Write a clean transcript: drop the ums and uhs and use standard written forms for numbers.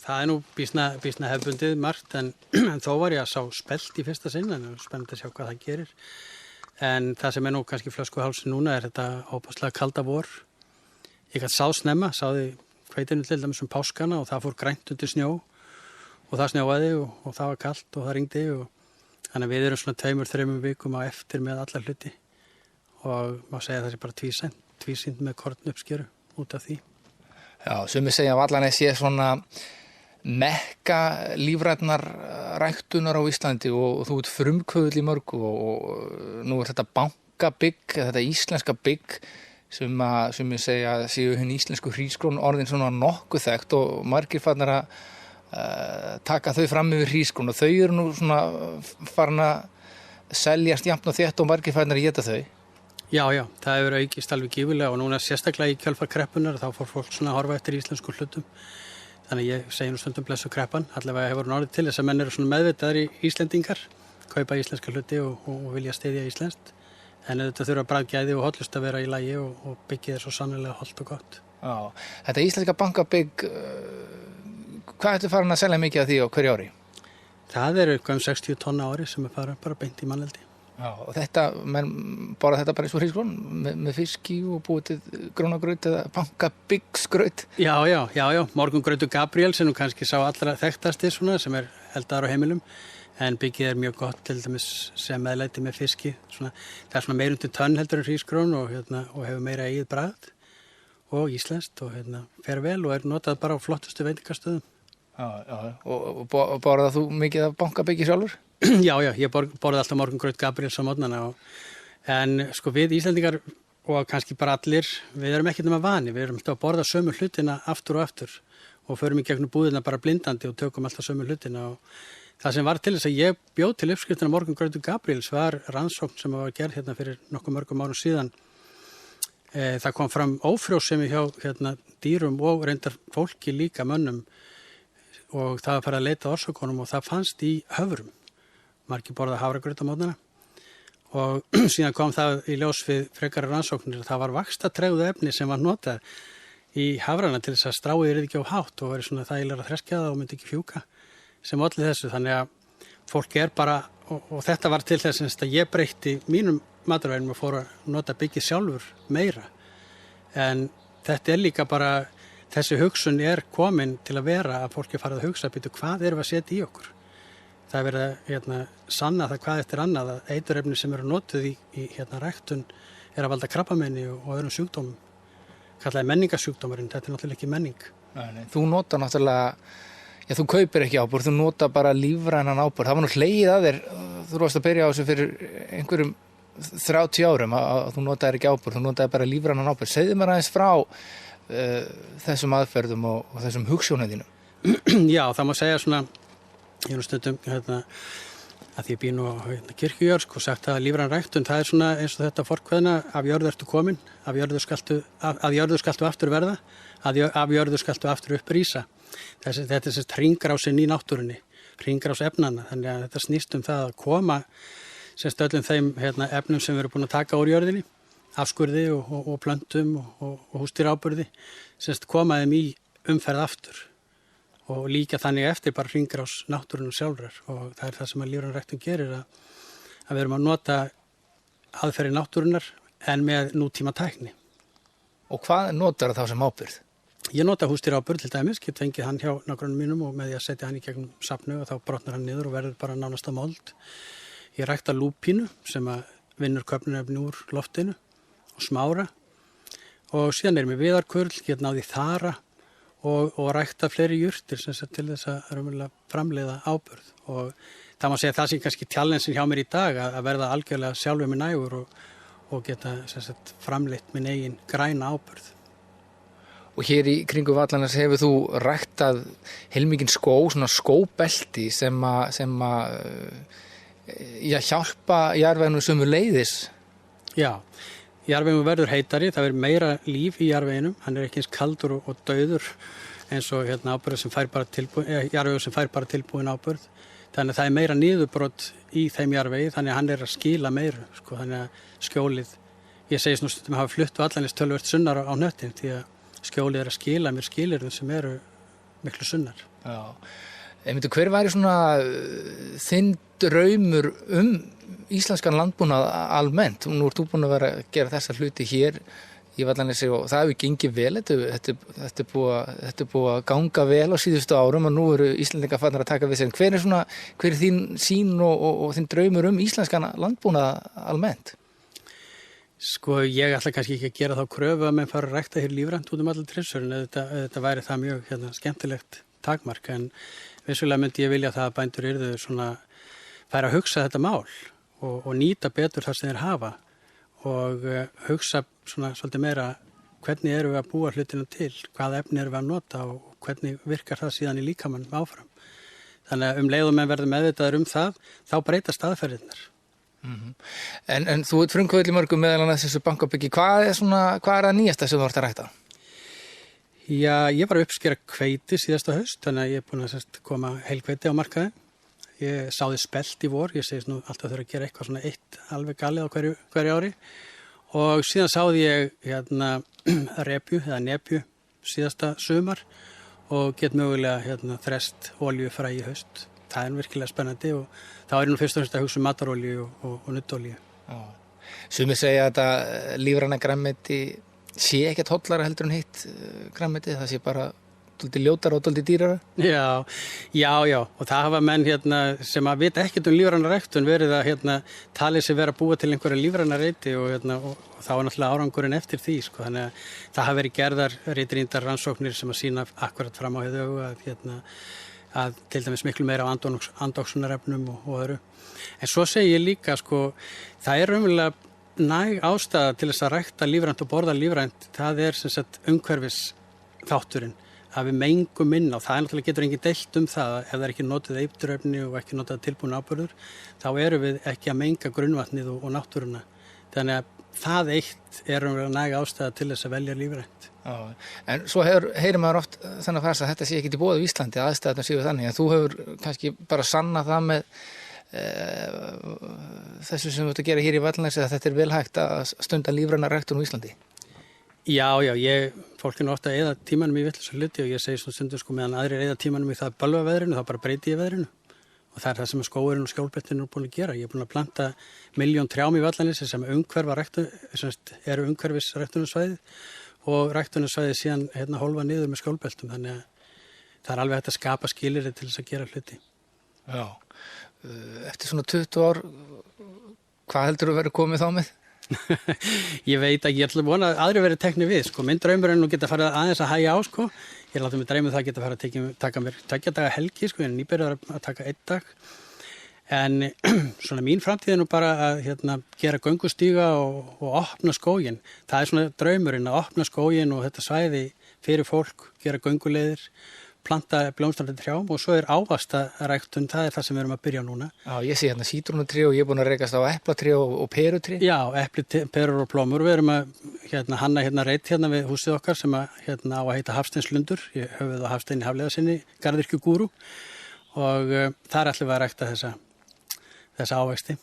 það nú býsna hefbundið margt, en þó var ég að sá spelt í fyrsta sinn, en spennandi að sjá hvað það gerir. En það sem nú kannski flöskuhálsin núna þetta óbáslega kalda vor. Ég gæti sáð snemma, sáði hveitinu til dæmis páskana og það fór grænt undir snjó og það snjóaði og það var kalt og það rigndi þannig að við erum svona 2-3 vikum á eftir með alla hluti og má segja að það sé bara tvísýnt með kornuppskeru út af því. Já, sumir segja að Vallanes sé svona mekka lífrænnar ræktunar á Íslandi og þú ert frumkvöðull í mörgu og nú þetta bankabygg, þetta íslenska bygg sem ég segja að séu hinn íslensku hrísgrón orðin svona nokkuð þekkt og margir farnir að taka þau fram yfir hrísgrón og þau eru nú svona farin að seljast jafnt og þétt og margir farnir að éta þau. Já, það hefur aukist alveg gífurlega og núna sérstaklega í kjölfar kreppunar þá fór fólk svona að horfa eftir íslensku hlutum. Þannig ég segi nú stundum blessu kreppan, allavega hefur hún orðið til þess að menn eru svona meðvitaðir Íslendingar, kaupa íslenska hluti og vilja styðja íslenskt. En þetta þurfa bragðgæði og hollust að vera í lagi og byggið svo sannarlega hollt og gott. Já, þetta íslenska bankabygg, hvað ertu farin að selja mikið af því á hverju ári? Það eru eitthvað 60 tonna ári sem fara bara beint í manneldi. Já, og menn borða þetta bara eins og hrísgrón með fiski og búið til grónagraut eða bankabyggsgraut? Já, morgungrautur Gabriel sem nú kannski sá allra þekktasti svona sem eldaður á heimilum. En byggið mjög gott til dæmis sem meðlæti með fiski. Það svona meirundir tönn heldur en hrísgrón og hefur meira eigið bragð og íslenskt og fer vel og notað bara á flottustu veitingastöðum. Já. Og borðað þú mikið af bankabyggi sjálfur? Já, ég borðað alltaf morgungraut Gabriels á morgnana. En sko við Íslendingar og kannski bara allir, við erum ekkert nema vani. Við erum alltaf að borða sömu hlutina aftur og aftur og förum í gegnum búðina bara blindandi og tökum alltaf sömu hlutina og það sem var til þess að ég bjóð til uppskriftina morgungrautu Gabriels var rannsókn sem var gerð fyrir nokkuð mörgum árum síðan. Það kom fram ófrjósemi hjá dýrum og reyndar fólki líka mönnum og það var farið að leita orsökunum og það fannst í höfrum. Margir borða hafragraut á mótnana og síðan kom það í ljós við frekari rannsóknir að það var vaxtatregðu efni sem var notað í hafrana til þess að stráið ekki á hátt og verið svona þægilega að þreskja það og myndi ekki fjúka. Sem olli þessu, þannig að fólk bara, og þetta var til þess að ég breytti mínum matarvænum og fór að nota byggið sjálfur meira. En þetta líka bara, þessi hugsun komin til að vera að fólki farið að hugsa, hvað erum við að setja í okkur? Það er verið að sanna það hvað eftir annað að eiturefni sem eru notuð í ræktun að valda krabbameini og öðrum sjúkdómum. Kallaði menningasjúkdómurinn, þetta náttúrulega ekki menning. Nei, þú notar náttúrulega Já, þú kaupir ekki áburð, þú nota bara lífrænan áburð. Það var nú hlegið að þér, þú varst að byrja á þessu fyrir einhverjum 30 árum að þú notaðir ekki áburð, þú notaðir bara lífrænan áburð. Segðu mér aðeins frá þessum aðferðum og þessum hugsjónum þínum. Já, það má segja svona, ég er nú stundum að því ég býr nú á kirkjujörð og sagt að lífræn ræktun, það svona eins og þetta forkveðna af jörðu ertu komin, af jörðu skaltu aftur verða, af jörðu skaltu aftur upp rísa. Þetta er hringrásin í náttúrunni, hringrás efnanna, þannig að þetta snýst það að koma öllum þeim efnum sem við erum búin að taka úr jörðinni, afskurði og plöntum og húsdýraáburði, koma þeim í umferð aftur og líka þannig eftir bara hringrás náttúrunum sjálfrar og það er það sem að lífræn ræktun gerir að við erum að nota aðferðir náttúrunar en með nútíma tækni. Og hvað notar þá sem ábyrgð? Ég nota húsdýraáburð til dæmis, get fengið hann hjá nágrönnum mínum og með því að setja hann í gegnum safnu og þá brotnar hann niður og verður bara nánast á mold. Ég rækta lúpínu sem að vinnur köfnunefni úr loftinu og smára og síðan erum við viðarkurl, get náði þara og rækta fleiri jurtir til þess að framleiða áburð og það má segja að það sé kannski tjallensin hjá mér í dag að verða algjörlega sjálfur með nægur og geta framleitt minn eigin græna áburð. Og hér í kringu Vallanes hefur þú ræktað heilmikinn skó, svona skóbelti sem hjálpa jarðveginum sömuleiðis. Já, jarðveginum verður heitari, það verður meira líf í jarðveginum, hann er ekki eins kaldur og dauður eins og áburður sem fær bara jarðvegur sem fær bara tilbúin áburð. Þannig að það er meira niðurbrot í þeim jarðvegi, þannig að hann er að skila meiru, þannig að skjólið, ég segi svona stundum hafa flutt Vallanes töluvert sunnar á hnöttin því að skjólið er að skila mér skilyrðum sem eru miklu sunnar. Já. Hver væri svona þinn draumur íslenskan landbúnað almennt? Nú ert þú búin að vera að gera þessa hluti hér í Vallanesi og það hefur gengið vel, þetta er búið að ganga vel á síðustu árum og nú eru Íslendingar farnir að taka við sér. Hver er þín sýn og þinn draumur íslenskan landbúnað almennt? Sko, ég ætla kannski ekki að gera þá kröfu að menn fara að rækta hér lífrænt út allar trissur, en þetta væri það mjög skemmtilegt takmark, en vissulega myndi ég vilja það að bændur yrðu svona færa að hugsa þetta mál og nýta betur það sem þeir hafa og hugsa svona svolítið meira hvernig erum við að búa hlutina til, hvaða efni erum við að nota og hvernig virkar það síðan í líkamann áfram. Þannig að leiðum menn verður meðvitaður það, þá breytast aðferðirnar. En þú ert frumkvöðl í mörgum meðal annars þessu bankabyggi, hvað er það nýjasta sem þú ert að rækta? Já, ég var að uppskera hveiti síðasta haust, þannig að ég er búin að koma heilhveiti á markaði. Ég sáði spelt í vor, ég segist nú alltaf þurfa að gera eitthvað svona eitt alveg galið á hverju ári og síðan sáði ég nepju síðasta sumar og get mögulega þrest olíu fræ í haust. Það er virkilega spennandi og þá er nú fyrst og fremst að hugsa matarolíu og nuttolíu. Sumir segja að þetta lífræna grænmeti sé ekkert hollara heldur en hitt grænmeti, það sé bara dálítið ljótara og dálítið dýrara? Já, og það hafa menn sem að vita ekkert lífræna ræktun verið að talið sig vera að búa til einhverja lífræna reyti og þá er náttúrulega árangurinn eftir því, sko, þannig að það hafa verið gerðar reitrýndar rannsóknir sem að sýna akkurat fram á heiðu að til dæmis miklu meira á andóksunarefnum og öðru. En svo segi ég líka, sko, það er raunverulega næg ástæða til þess að rækta lífrænt og borða lífrænt, það er sem sagt umhverfis þátturinn, að við mengum minna og það náttúrulega getur engin deilt það ef það er ekki notið eiturefni og ekki notið tilbúin áburður, þá erum við ekki að menga grunnvatnið og náttúruna. Þannig að það eitt er næg ástæða til þess að velja lífrænt. Já, en svo heyrir maður oft þannig að fara að þetta sé ekki í boði í Íslandi, aðstæðarnar séu þannig, en þú hefur kannski bara sannað það með þessu sem þú ert að gera hér í Vallanesi að þetta er vel hægt að stunda lífræna ræktun á Íslandi. Já, fólk er nú ofta að eyða tímanum í vitlausa hluti og ég segi svona stundum sko meðan aðrir eyða tímanum í það bölva veðrinu, þá bara breyti ég veðrinu og það er það sem skógurinn og skjólbeltin eru búin að gera. Ég er búin að planta 1.000.000 trjám í Vallanesi sem eru umhverfis ræktunarsvæðið og ræktunarsvæðið síðan hólfa niður með skjólbeltum, þannig að það er alveg hægt að skapa skilyrði til þess að gera hluti. Já, eftir svona 20 ár, hvað heldur þú verið komið þá með? Ég veit ekki, ég ætla að vona að aðri verið teknir við, sko. Minn draumur er nú geta farið aðeins að hægja á, sko. Ég er látið mig dreyma það að geta farið að taka mér 2 daga helgi, sko, en nýbyrjar að taka 1 dag. En svona mín framtíð er nú bara að gera göngustíga og opna skóginn. Það er svona draumurinn að opna skóginn og þetta svæði fyrir fólk, gera gönguleiðir, planta blómstrandi trjám og svo er ávaxtaræktun, það er það sem við erum að byrja núna. Já, ég sé sítrónutré og ég er búin að rekast á eplatré og perutrí. Já, epli, perur og plómur. Við erum að hanna reit við húsið okkar sem á að heita Hafsteinslundur. Ég höfuð á Hafsteini Hafliðasyni, garðyrkjugúrú og þar ætlum við að rækta þessa ávexti.